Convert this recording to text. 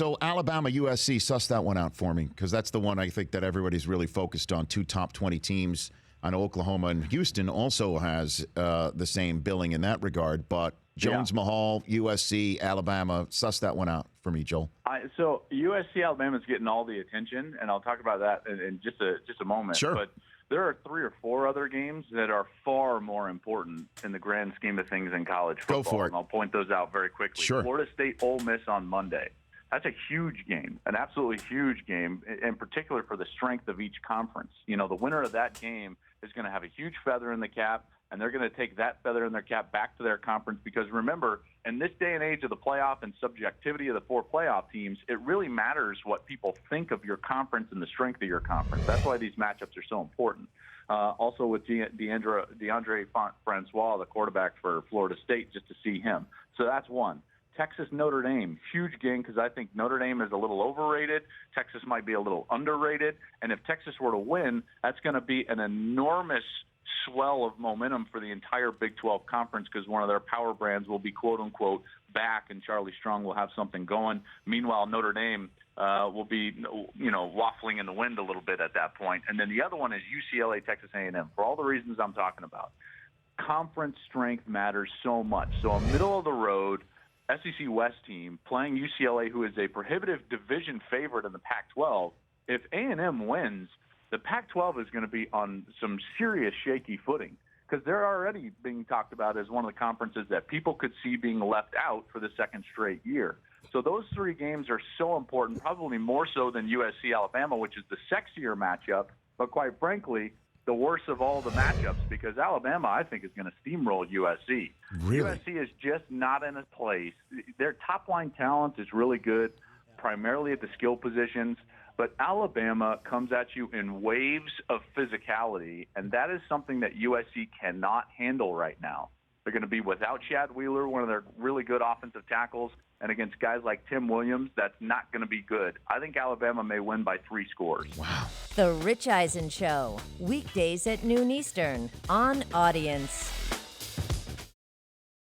So Alabama, USC, suss that one out for me, because that's the one I think that everybody's really focused on. Two top 20 teams. I know Oklahoma and Houston also has the same billing in that regard, but Jones, Mahal, USC, Alabama, suss that one out for me, Joel. So USC, Alabama's getting all the attention, and I'll talk about that in just a moment. Sure. But there are 3 or 4 other games that are far more important in the grand scheme of things in college football. Go for it. And I'll point those out very quickly. Sure. Florida State, Ole Miss on Monday. That's a huge game, an absolutely huge game, in particular for the strength of each conference. You know, the winner of that game is going to have a huge feather in the cap, and they're going to take that feather in their cap back to their conference because, remember, in this day and age of the playoff and subjectivity of the 4 playoff teams, it really matters what people think of your conference and the strength of your conference. That's why these matchups are so important. Also with Deandre Francois, the quarterback for Florida State, just to see him. So that's one. Texas, Notre Dame, huge game because I think Notre Dame is a little overrated. Texas might be a little underrated. And if Texas were to win, that's going to be an enormous swell of momentum for the entire Big 12 conference because one of their power brands will be, quote unquote, back, and Charlie Strong will have something going. Meanwhile, Notre Dame will be, waffling in the wind a little bit at that point. And then the other one is UCLA, Texas A&M, for all the reasons I'm talking about. Conference strength matters so much. So a middle-of-the-road SEC West team playing UCLA, who is a prohibitive division favorite in the Pac-12, if A&M wins, the Pac-12 is going to be on some serious shaky footing because they're already being talked about as one of the conferences that people could see being left out for the second straight year. So those 3 games are so important, probably more so than USC-Alabama, which is the sexier matchup, but quite frankly, the worst of all the matchups because Alabama, I think, is going to steamroll USC. Really? USC is just not in a place. Their top-line talent is really good, primarily at the skill positions, but Alabama comes at you in waves of physicality, and that is something that USC cannot handle right now. They're going to be without Chad Wheeler, one of their really good offensive tackles, and against guys like Tim Williams, that's not going to be good. I think Alabama may win by 3 scores. Wow. The Rich Eisen Show, weekdays at noon Eastern on Audience.